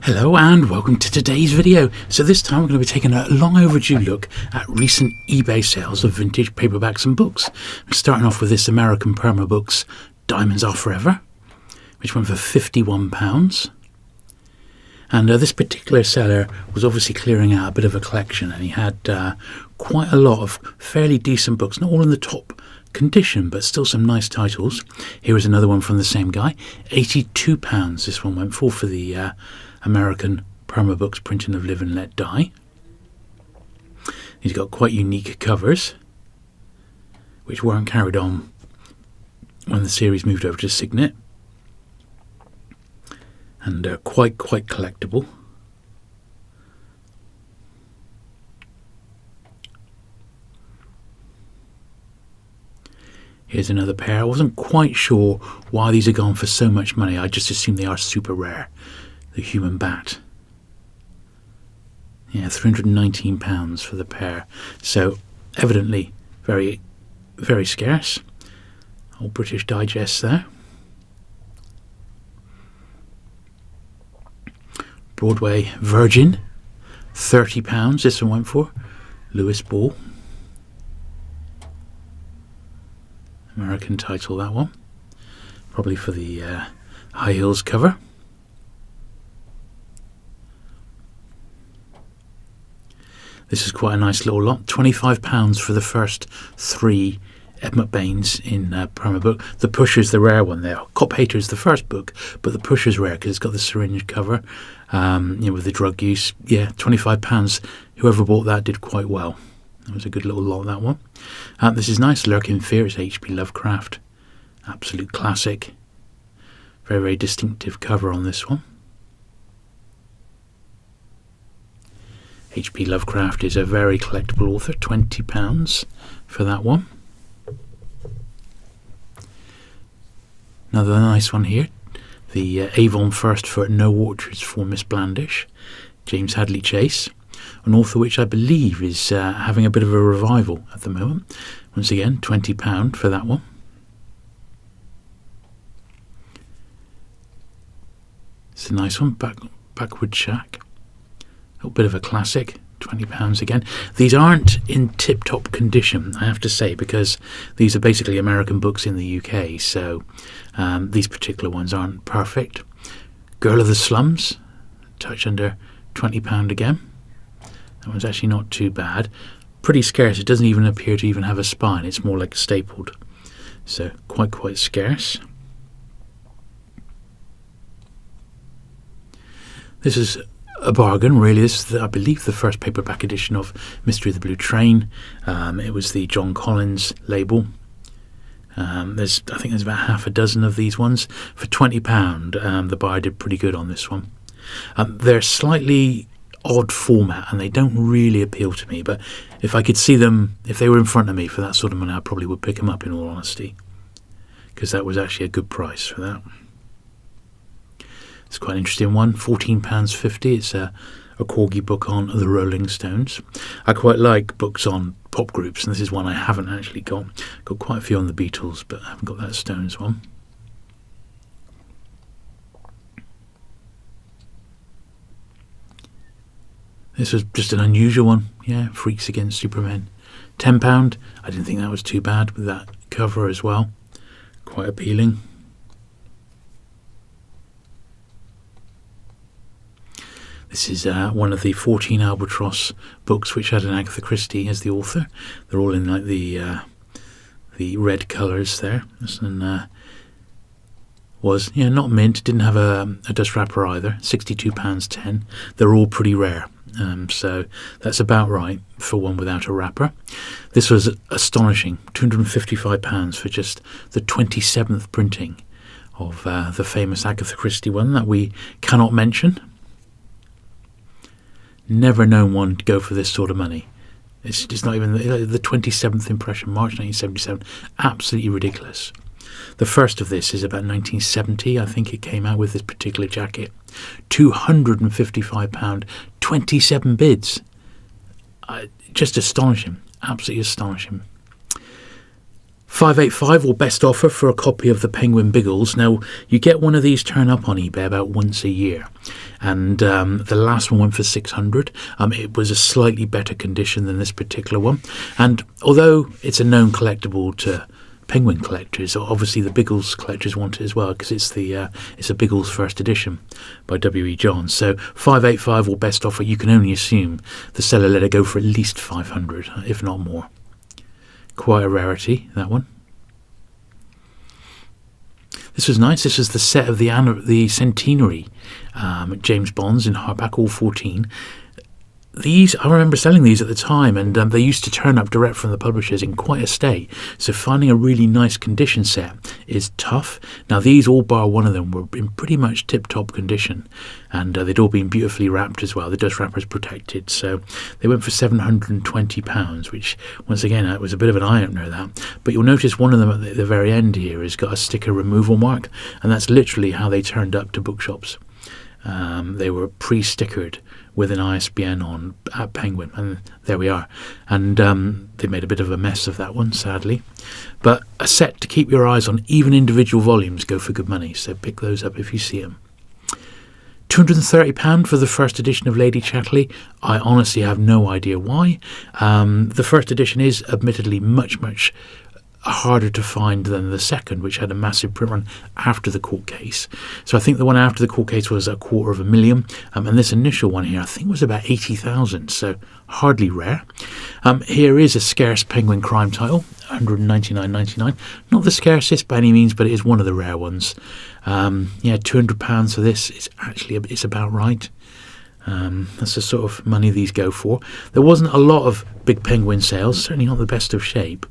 Hello and welcome to today's video. So this time we're going to be taking a long overdue look at recent eBay sales of vintage paperbacks and books. I'm starting off with this American Perma Books Diamonds Are Forever, which went for £51. And this particular seller was obviously clearing out a bit of a collection, and he had quite a lot of fairly decent books, not all in the top condition, but still some nice titles. Here is another one from the same guy, £82 this one went for the American Perma Books printing of Live and Let Die. He's got quite unique covers, which weren't carried on when the series moved over to Signet, and quite collectible. Here's another pair. I wasn't quite sure why these are gone for so much money. I just assume they are super rare. The Human Bat. Yeah, £319 for the pair. So evidently very, very scarce. Old British Digest there. Broadway Virgin, £30 this one went for. Lewis Ball. American title, that one. Probably for the High Heels cover. This is quite a nice little lot. £25 for the first three Ed McBain's in Perma Book. The Pusher's the rare one there. Cop Hater's the first book, but the Pusher's rare because it's got the syringe cover, with the drug use. Yeah, £25. Whoever bought that did quite well. That was a good little lot, that one. This is nice. Lurking Fear. It's H.P. Lovecraft. Absolute classic. Very, very distinctive cover on this one. H.P. Lovecraft is a very collectible author. £20 for that one. Another nice one here. The Avon First for No Orchards for Miss Blandish. James Hadley Chase. An author which I believe is having a bit of a revival at the moment. Once again, £20 for that one. It's a nice one. Backward Shack. A bit of a classic, £20 again. These aren't in tip-top condition, I have to say, because these are basically American books in the UK, so these particular ones aren't perfect. Girl of the Slums, touch under £20 again. That one's actually not too bad. Pretty scarce. It doesn't even appear to even have a spine. It's more like stapled. So quite scarce. This is a bargain, really. This is, I believe, the first paperback edition of Mystery of the Blue Train. It was the John Collins label. I think there's about half a dozen of these ones for £20. The buyer did pretty good on this one. They're slightly odd format and they don't really appeal to me, but if I could see them, if they were in front of me for that sort of money, I probably would pick them up, in all honesty, because that was actually a good price for that. It's quite an interesting one. £14.50. It's a corgi book on the Rolling Stones. I quite like books on pop groups, and this is one I haven't actually got. Got quite a few on the Beatles, but I haven't got that Stones one. This was just an unusual one. Yeah, Freaks Against Supermen. £10. I didn't think that was too bad with that cover as well. Quite appealing. This is one of the 14 Albatross books which had an Agatha Christie as the author. They're all in like the red colours there. This one was not mint. Didn't have a dust wrapper either. £62.10. They're all pretty rare. So that's about right for one without a wrapper. This was astonishing. £255 for just the 27th printing of the famous Agatha Christie one that we cannot mention. Never known one to go for this sort of money. It's just not even the 27th impression, March 1977. Absolutely ridiculous. The first of this is about 1970, I think it came out with this particular jacket. £255, 27 bids. Just astonishing, absolutely astonishing. $5.85 or best offer for a copy of the Penguin Biggles. Now, you get one of these turn up on eBay about once a year, and the last one went for $600. It was a slightly better condition than this particular one, and although it's a known collectible to Penguin collectors, obviously the Biggles collectors want it as well, because it's a Biggles first edition by W.E. Johns. So $5.85 or best offer, you can only assume the seller let it go for at least $500, if not more. Quite a rarity, that one. This was nice. This was the set of the centenary James Bonds in hardback, all 14. These, I remember selling these at the time, and they used to turn up direct from the publishers in quite a state. So finding a really nice condition set is tough. Now these, all bar one of them, were in pretty much tip-top condition, and they'd all been beautifully wrapped as well. The dust wrapper's protected, so they went for £720, which once again was a bit of an eye-opener, that. But you'll notice one of them at the very end here has got a sticker removal mark, and that's literally how they turned up to bookshops. They were pre-stickered with an ISBN on at Penguin, and there we are. And they made a bit of a mess of that one, sadly. But a set to keep your eyes on. Even individual volumes go for good money, so pick those up if you see them. £230 for the first edition of Lady Chatterley. I honestly have no idea why. The first edition is admittedly much harder to find than the second, which had a massive print run after the court case. So I think the one after the court case was $250,000, and this initial one here I think was about 80,000, so hardly rare. Here is a scarce Penguin crime title, $199.99. Not the scarcest by any means, but it is one of the rare ones. Yeah, £200 for this is actually it's about right. That's the sort of money these go for. There wasn't a lot of big Penguin sales, certainly not the best of shape.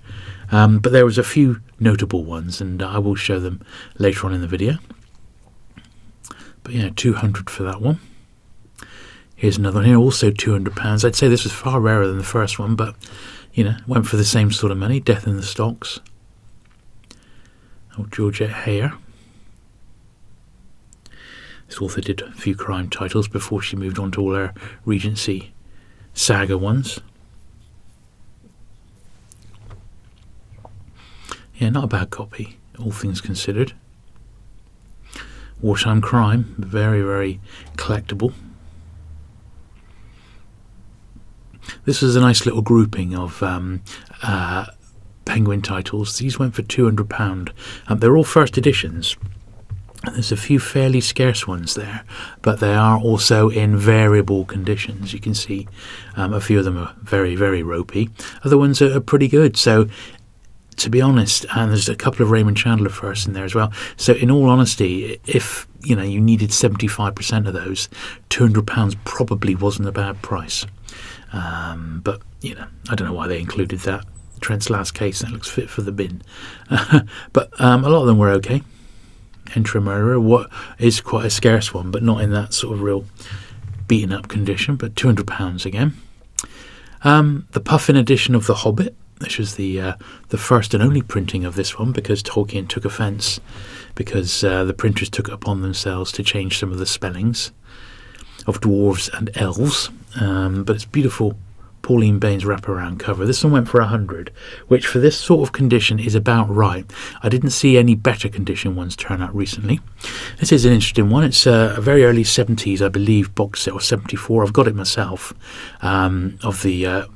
But there was a few notable ones, and I will show them later on in the video. But yeah, $200 for that one. Here's another one here, also £200. I'd say this was far rarer than the first one, but you know, went for the same sort of money. Death in the Stocks. Oh, Georgette Hare. This author did a few crime titles before she moved on to all her Regency saga ones. Yeah, not a bad copy, all things considered. Wartime Crime, very collectible. This was a nice little grouping of Penguin titles. These went for £200. They're all first editions. There's a few fairly scarce ones there, but they are also in variable conditions. You can see a few of them are very ropey. Other ones are pretty good. So to be honest, and there's a couple of Raymond Chandler firsts in there as well. So in all honesty, if you needed 75% of those, £200 probably wasn't a bad price. But I don't know why they included that. Trent's Last Case, that looks fit for the bin. But a lot of them were okay. Enter a Murderer, what is quite a scarce one, but not in that sort of real beaten up condition. But £200 again. The Puffin edition of The Hobbit. This was the first and only printing of this one, because Tolkien took offence because the printers took it upon themselves to change some of the spellings of dwarves and elves. But it's beautiful Pauline Baines wraparound cover. This one went for £100, which for this sort of condition is about right. I didn't see any better condition ones turn out recently. This is an interesting one. It's a very early 70s, I believe, box set, or 74. I've got it myself, of the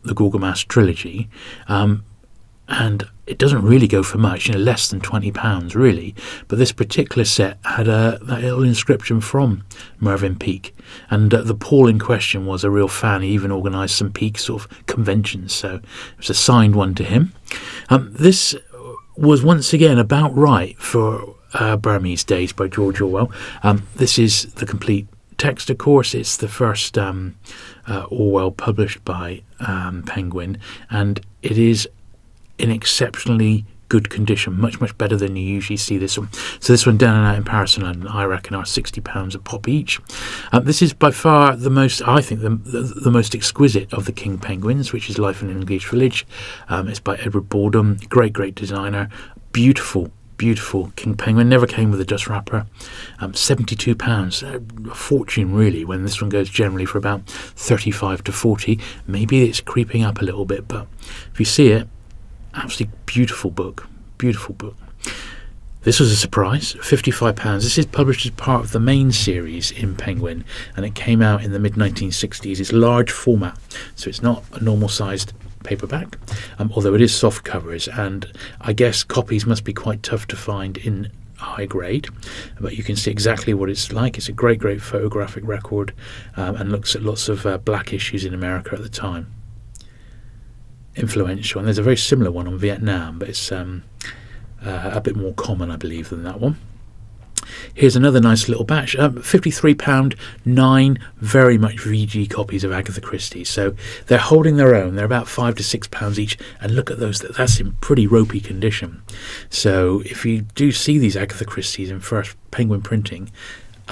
Gorgamask trilogy, and it doesn't really go for much, less than £20 really. But this particular set had that little inscription from Mervyn Peake, and the Paul in question was a real fan. He even organised some Peake sort of conventions, so it was a signed one to him. This was once again about right for Burmese Days by George Orwell. This is the complete text, of course. It's the first Orwell published by Penguin, and it is in exceptionally good condition, much better than you usually see this one. So this one down and out in Paris and London, I reckon, are £60 a pop each. This is by far the most, I think, the most exquisite of the King Penguins, which is Life in an English Village. It's by Edward Baldwin, great designer, beautiful King Penguin. Never came with a dust wrapper. £72, a fortune really, when this one goes generally for about 35 to 40. Maybe it's creeping up a little bit, but if you see it, Absolutely beautiful book. Beautiful book. This was a surprise, £55. This is published as part of the main series in Penguin, and it came out in the mid-1960s. It's large format, so it's not a normal-sized paperback, although it is soft covers, and I guess copies must be quite tough to find in high grade, but you can see exactly what it's like. It's a great photographic record, and looks at lots of black issues in America at the time. Influential, and there's a very similar one on Vietnam, but it's a bit more common, I believe, than that one. Here's another nice little batch. £53, 9 very much VG copies of Agatha Christie. So they're holding their own. They're about £5 to £6 each. And look at those. That's in pretty ropey condition. So if you do see these Agatha Christies in first Penguin printing,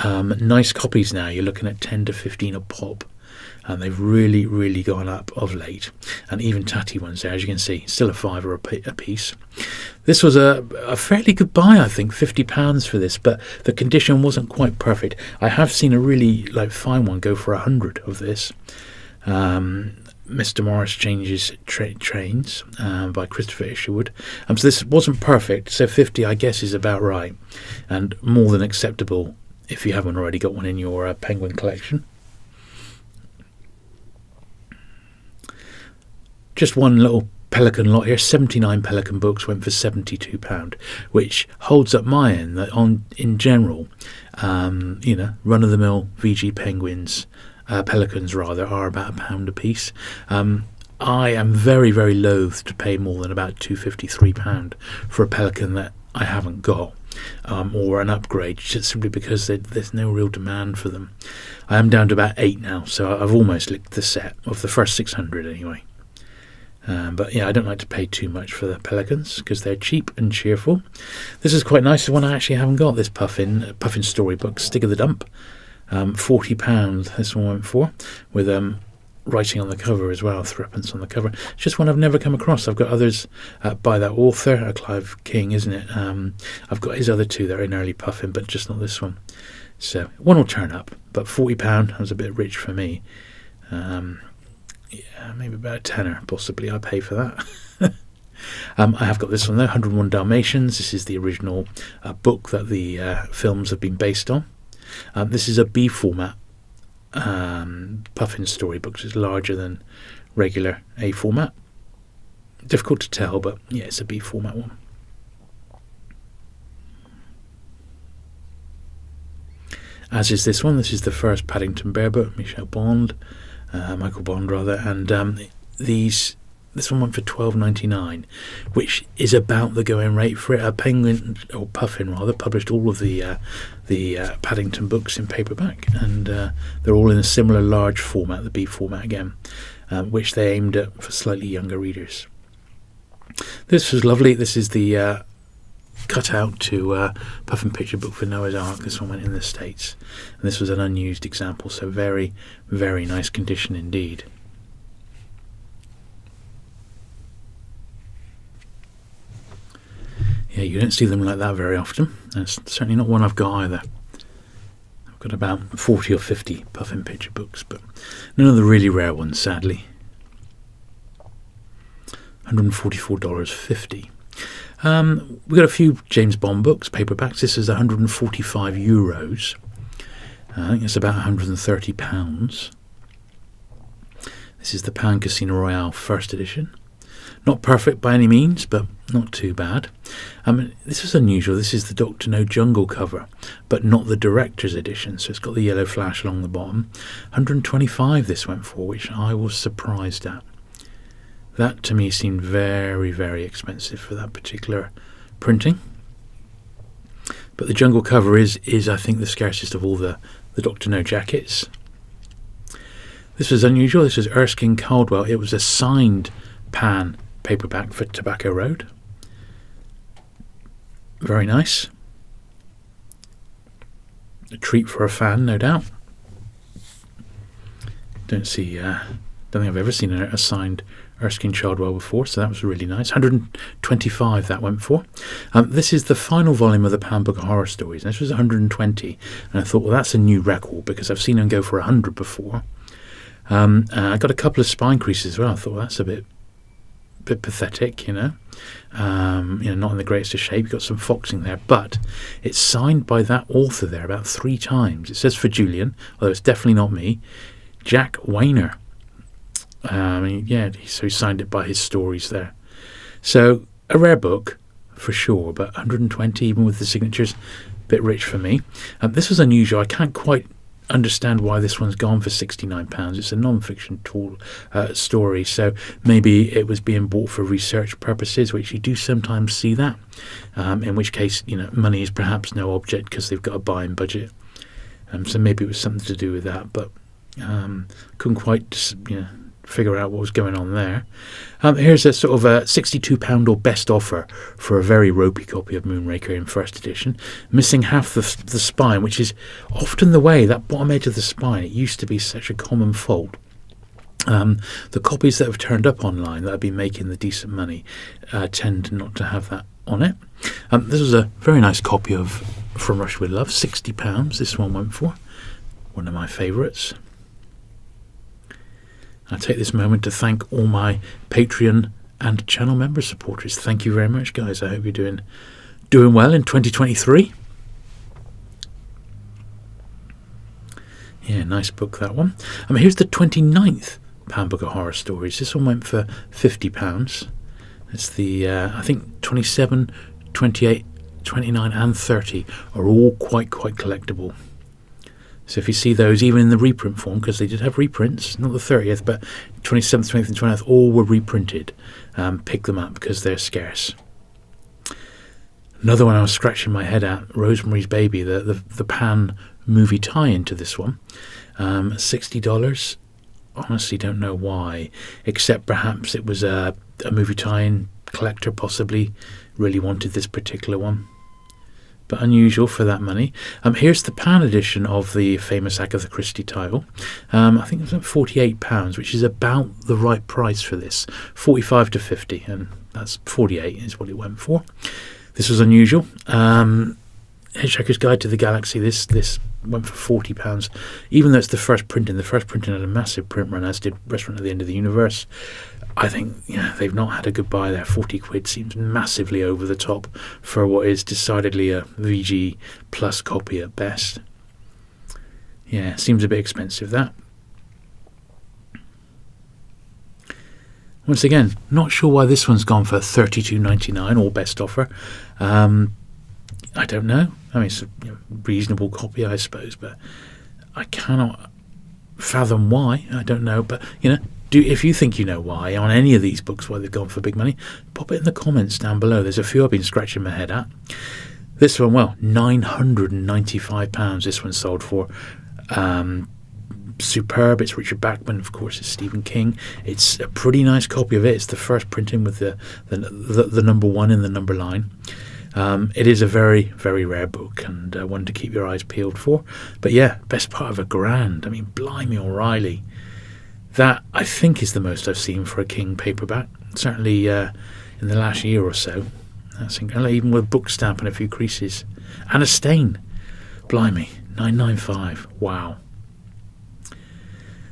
nice copies now. You're looking at 10 to 15 a pop. And they've really gone up of late, and even tatty ones there, as you can see, still a £5 a piece. This was a fairly good buy, I think, £50 for this, but the condition wasn't quite perfect. I have seen a really fine one go for 100 of this. Mr. Morris Changes Trains by Christopher Isherwood. So this wasn't perfect, so 50 I guess is about right, and more than acceptable if you haven't already got one in your Penguin collection. Just one little Pelican lot here. 79 Pelican books went for £72, which holds up my end that in general, run-of-the-mill VG Penguins, Pelicans rather, are about £1 a piece. I am very loath to pay more than about £2.50, £3 for a Pelican that I haven't got, or an upgrade, just simply because there's no real demand for them. I am down to about 8 now, so I've almost licked the set of the first 600 anyway. But yeah, I don't like to pay too much for the Pelicans because they're cheap and cheerful. This is quite nice. The one I actually haven't got, this Puffin storybook, Stick of the Dump. £40 this one went for, with writing on the cover as well, threepence on the cover. It's just one I've never come across. I've got others by that author, Clive King, isn't it? I've got his other two that are in early Puffin, but just not this one. So one will turn up, but £40 was a bit rich for me. Yeah, maybe about a tenner, possibly. I pay for that. I have got this one though, 101 Dalmatians. This is the original book that the films have been based on. This is a B format Puffin storybook, which is larger than regular A format. Difficult to tell, but yeah, it's a B format one. As is this one. This is the first Paddington Bear book, Michael Bond, and this one went for $12.99, which is about the going rate for it. Penguin, or Puffin rather, published all of the Paddington books in paperback, and they're all in a similar large format, the B format again, which they aimed at for slightly younger readers. This was lovely. This is the cut out to Puffin picture book for Noah's Ark. This one went in the States, and this was an unused example, so very nice condition indeed. Yeah, you don't see them like that very often. That's certainly not one I've got either. I've got about 40 or 50 Puffin picture books, but none of the really rare ones, sadly. $144.50. We've got a few James Bond books, paperbacks. This is €145. I think it's about £130. This is the Pan Casino Royale first edition. Not perfect by any means, but not too bad. This is unusual. This is the Dr. No Jungle cover, but not the director's edition, so it's got the yellow flash along the bottom. $125 this went for, which I was surprised at. That to me seemed very expensive for that particular printing. But the jungle cover is I think the scarcest of all the Dr. No jackets. This was unusual. This was Erskine Caldwell. It was a signed Pan paperback for Tobacco Road. Very nice. A treat for a fan, no doubt. Don't think I've ever seen a signed Erskine Caldwell before, so that was really nice. $125 that went for. This is the final volume of the Pan Book of Horror Stories. This was $120, and I thought, well, that's a new record because I've seen them go for $100 before. I got a couple of spine creases as well. I thought, well, that's a bit pathetic, you know. Not in the greatest of shape. You've got some foxing there, but it's signed by that author there about 3 times. It says for Julian, although it's definitely not me, Jack Weiner. So he signed it by his stories there. So a rare book for sure, but 120 even with the signatures, a bit rich for me. This was unusual. I can't quite understand why this one's gone for £69. It's a non-fiction story, so maybe it was being bought for research purposes, which you do sometimes see that, in which case money is perhaps no object because they've got a buying budget, so maybe it was something to do with that, but couldn't quite figure out what was going on there. Here's a sort of a £62 or best offer for a very ropey copy of Moonraker in first edition, missing half the spine, which is often the way. That bottom edge of the spine, it used to be such a common fault. The copies that have turned up online that have been making the decent money tend not to have that on it. This was a very nice copy of From Russia with Love, £60 this one went for, one of my favourites. I take this moment to thank all my Patreon and channel member supporters. Thank you very much, guys. I hope you're doing well in 2023. Yeah, nice book, that one. Here's the 29th Pound Book of Horror Stories. This one went for £50. It's the, I think, 27, 28, 29 and 30 are all quite collectible. So if you see those, even in the reprint form, because they did have reprints, not the 30th, but 27th, 20th and 20th, all were reprinted. Pick them up because they're scarce. Another one I was scratching my head at, Rosemary's Baby, the Pan movie tie-in to this one. $60. Honestly, don't know why, except perhaps it was a movie tie-in collector possibly really wanted this particular one. But unusual for that money. Here's the Pan edition of the famous Agatha Christie title. I think it's at £48, which is about the right price for this. 45 to 50, and that's 48 is what it went for. This was unusual. Hitchhiker's Guide to the Galaxy. This went for £40, even though it's the first printing. The first printing had a massive print run, as did Restaurant at the End of the Universe. I think they've not had a good buy there. 40 quid seems massively over the top for what is decidedly a VG plus copy at best. Yeah, seems a bit expensive, that. Once again, not sure why this one's gone for $32.99 or best offer. I don't know. It's a reasonable copy, I suppose, but I cannot fathom why. I don't know, but if you think you know why on any of these books, why they've gone for big money, pop it in the comments down below. There's a few I've been scratching my head at. This one, well, £995 this one sold for. Superb. It's Richard Bachman, of course, it's Stephen King. It's a pretty nice copy of it. It's the first printing with the number 1 in the number line. It is a very, very rare book and one to keep your eyes peeled for. But yeah, best part of £1,000. Blimey O'Reilly. That, I think, is the most I've seen for a King paperback, certainly in the last year or so. That's incredible, even with a book stamp and a few creases. And a stain. Blimey, $9.95. Wow.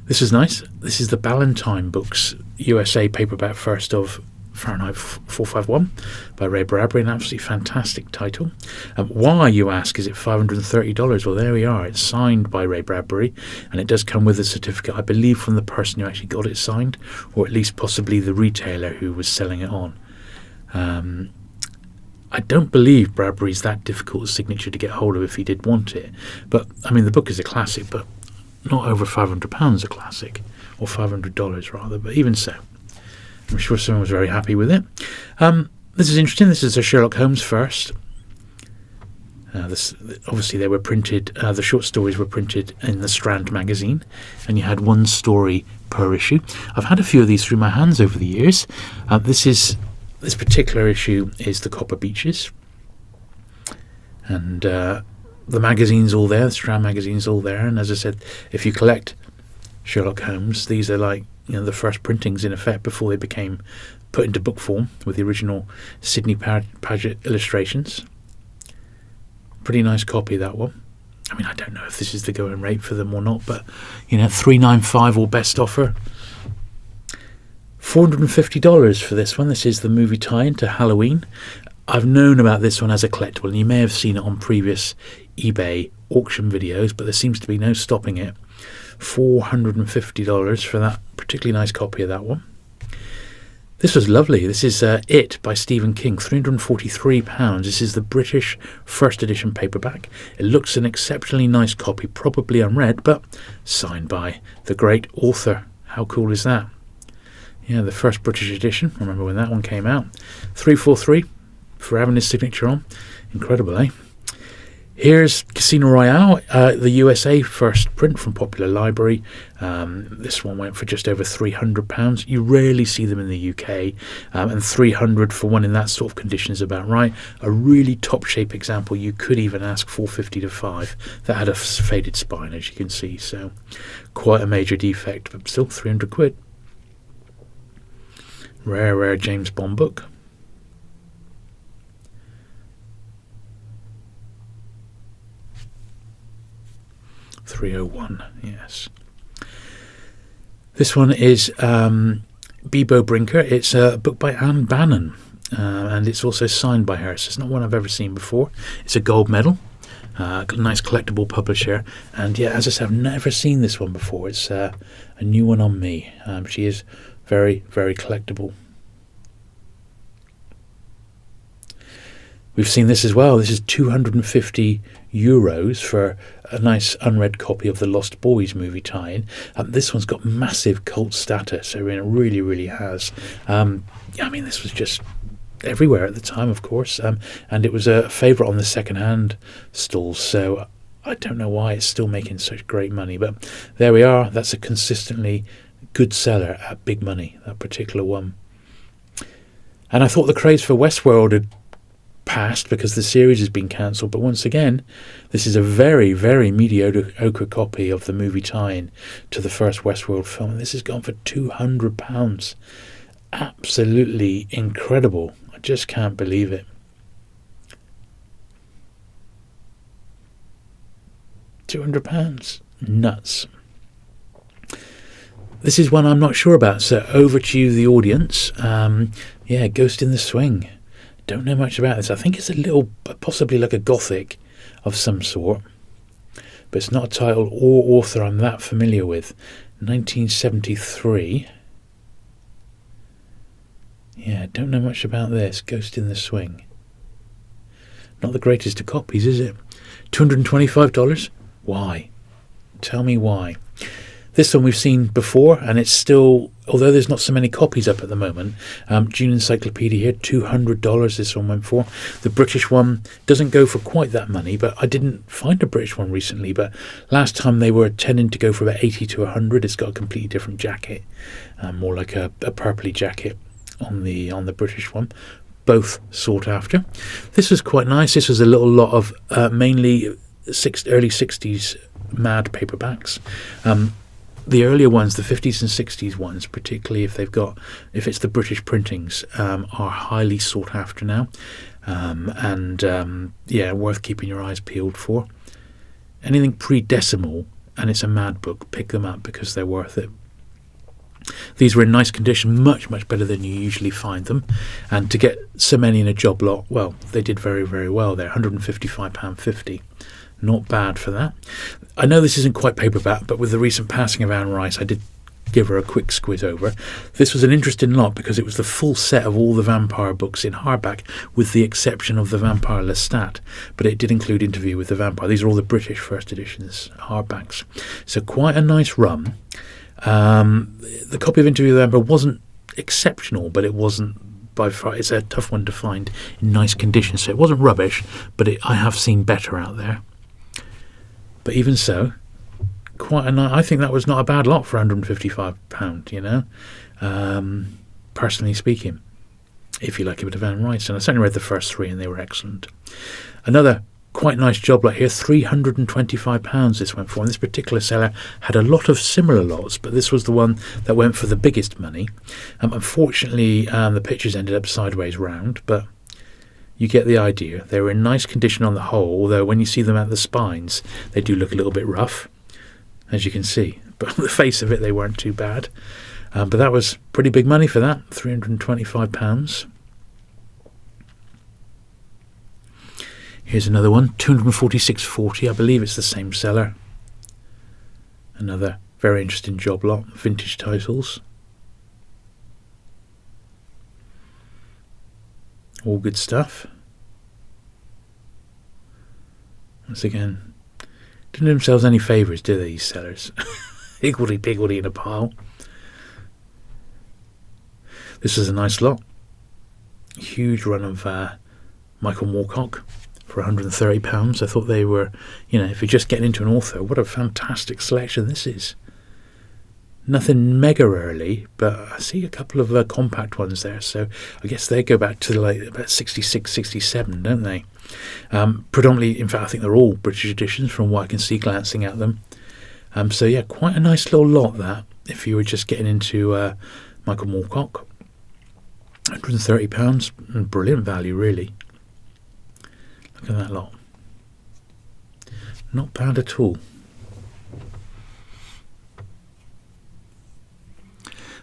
This is nice. This is the Ballantine Books USA paperback first of Fahrenheit 451 by Ray Bradbury, an absolutely fantastic title. Why, you ask, is it $530? Well, there we are. It's signed by Ray Bradbury, and it does come with a certificate, I believe, from the person who actually got it signed, or at least possibly the retailer who was selling it on. I don't believe Bradbury's that difficult a signature to get hold of if he did want it. But, the book is a classic, but not over £500 a classic, or $500 rather, but even so. I'm sure someone was very happy with it. This is interesting. This is a Sherlock Holmes first. Obviously, they were printed. The short stories were printed in the Strand magazine, and you had one story per issue. I've had a few of these through my hands over the years. This particular issue is the Copper Beeches, and the magazine's all there. The Strand magazine's all there. And as I said, if you collect Sherlock Holmes, these are like the first printings in effect before they became put into book form with the original Sidney Paget illustrations. Pretty nice copy, that one. I don't know if this is the going rate for them or not, but $3.95 or best offer. $450 for this one. This is the movie tie-in to Halloween. I've known about this one as a collectible, and you may have seen it on previous eBay auction videos, but there seems to be no stopping it. $450 for that particularly nice copy of that one. This was lovely. This is It by Stephen King, £343. This is the British first edition paperback. It looks an exceptionally nice copy, probably unread, but signed by the great author. How cool is that? Yeah, the first British edition. I remember when that one came out. 343 for having his signature on. Incredible, eh? Here's Casino Royale, the USA first print from Popular Library. This one went for just over £300. You rarely see them in the UK, and £300 for one in that sort of condition is about right. A really top shape example, you could even ask $450 to $5. That had a faded spine, as you can see, so quite a major defect, but still £300. Rare James Bond book. $301, yes. This one is Bebo Brinker. It's a book by Anne Bannon, and it's also signed by her. So it's not one I've ever seen before. It's a gold medal, nice collectible publisher. And yeah, as I said, I've never seen this one before. It's a new one on me. She is very, very collectible. We've seen this as well. This is €250 for a nice unread copy of the Lost Boys movie tie-in. This one's got massive cult status. I mean, it really, really has. I mean, this was just everywhere at the time, of course, and it was a favourite on the second-hand stalls. So I don't know why it's still making such great money, but there we are. That's a consistently good seller at big money, that particular one. And I thought the craze for Westworld had passed because the series has been cancelled, but once again, this is a very, very mediocre copy of the movie tie-in to the first Westworld film, and this has gone for £200. Absolutely incredible. I just can't believe it. £200. Nuts. This is one I'm not sure about, so over to you, the audience. Yeah, Ghost in the Swing. Don't know much about this. I think it's a little, possibly like a gothic of some sort, but it's not a title or author I'm that familiar with. 1973. Yeah, don't know much about this. Ghost in the Swing. Not the greatest of copies, is it? $225? Why? Tell me why. This one we've seen before, and it's still, although there's not so many copies up at the moment. June Encyclopedia here, $200 this one went for. The British one doesn't go for quite that money, but I didn't find a British one recently, but last time they were tending to go for about 80 to 100. It's got a completely different jacket, more like a purpley jacket on the British one. Both sought after. This was quite nice. This was a little lot of mainly early 60s Mad paperbacks. The earlier ones, the 50s and 60s ones, particularly if it's the British printings, are highly sought after now, and yeah, worth keeping your eyes peeled for. Anything pre-decimal and it's a Mad book, pick them up because they're worth it. These were in nice condition, much better than you usually find them, and to get so many in a job lot, well, they did very, very well there. £155.50. Not bad for that. I know this isn't quite paperback, but with the recent passing of Anne Rice, I did give her a quick squiz over. This was an interesting lot because it was the full set of all the vampire books in hardback, with the exception of the Vampire Lestat, but it did include Interview with the Vampire. These are all the British first editions hardbacks. So quite a nice run. The copy of Interview with the Vampire wasn't exceptional, but it wasn't by far. It's a tough one to find in nice condition, so it wasn't rubbish, but I have seen better out there. But even so, quite a nice. I think that was not a bad lot for £155, you know, personally speaking, if you like a bit of Anne Rice. And I certainly read the first three and they were excellent. Another quite nice job lot here, £325 this went for. And this particular seller had a lot of similar lots, but this was the one that went for the biggest money. Unfortunately, the pictures ended up sideways round, but you get the idea. They were in nice condition on the whole, although when you see them at the spines, they do look a little bit rough, as you can see. But on the face of it, they weren't too bad. But that was pretty big money for that, £325. Here's another one, £246.40. I believe it's the same seller. Another very interesting job lot, vintage titles. All good stuff. Once again, didn't do themselves any favours, do they, these sellers? Higgledy-piggledy in a pile. This is a nice lot. Huge run of Michael Moorcock for £130. I thought they were, if you're just getting into an author, what a fantastic selection this is. Nothing mega early, but I see a couple of compact ones there, so I guess they go back to about 66, 67, don't they? Predominantly, in fact, I think they're all British editions from what I can see glancing at them. So yeah, quite a nice little lot that, if you were just getting into Michael Moorcock. £130, and brilliant value, really. Look at that lot. Not bad at all.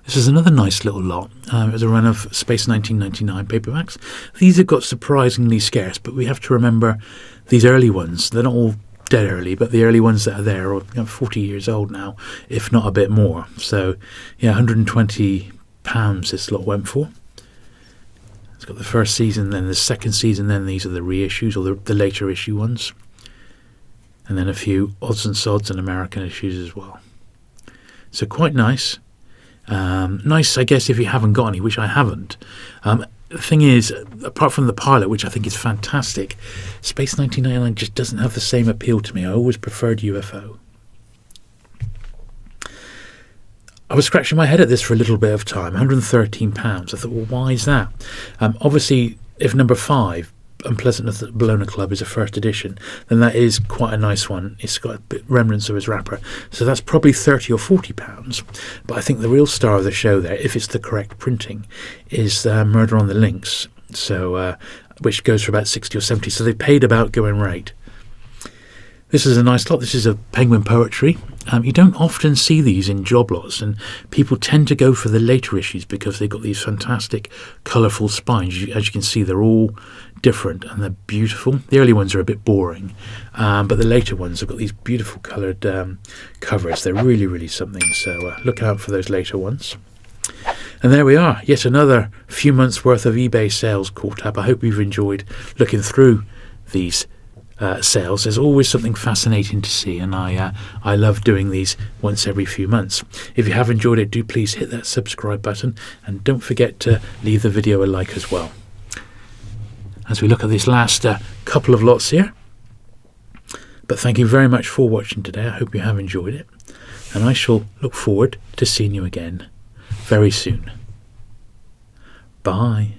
This is another nice little lot. It was a run of Space 1999 paperbacks. These have got surprisingly scarce, but we have to remember these early ones. They're not all dead early, but the early ones that are there are 40 years old now, if not a bit more. So, yeah, £120 this lot went for. It's got the first season, then the second season, then these are the reissues, or the later issue ones. And then a few odds and sods and American issues as well. So quite nice. Nice, I guess, if you haven't got any, which I haven't. The thing is, apart from the pilot, which I think is fantastic, Space 1999 just doesn't have the same appeal to me. I always preferred UFO. I was scratching my head at this for a little bit of time. £113. I thought, well, why is that? Obviously, if number 5, Unpleasantness at the Bologna Club, is a first edition, then that is quite a nice one. It's got a bit remnants of his wrapper, so that's probably £30 or £40. But I think the real star of the show there, if it's the correct printing, is Murder on the Links, so which goes for about 60 or 70. So they paid about going rate. This is a nice lot. This is a Penguin Poetry. You don't often see these in job lots, and people tend to go for the later issues because they've got these fantastic colourful spines. As you can see, they're all different and they're beautiful. The early ones are a bit boring, but the later ones have got these beautiful coloured covers. They're really, really something, so look out for those later ones. And there we are, yet another few months worth of eBay sales caught up. I hope you've enjoyed looking through these sales. There's always something fascinating to see, and I love doing these once every few months. If you have enjoyed it, do please hit that subscribe button, and don't forget to leave the video a like as well. As we look at this last couple of lots here, but thank you very much for watching today. I hope you have enjoyed it, and I shall look forward to seeing you again very soon. Bye.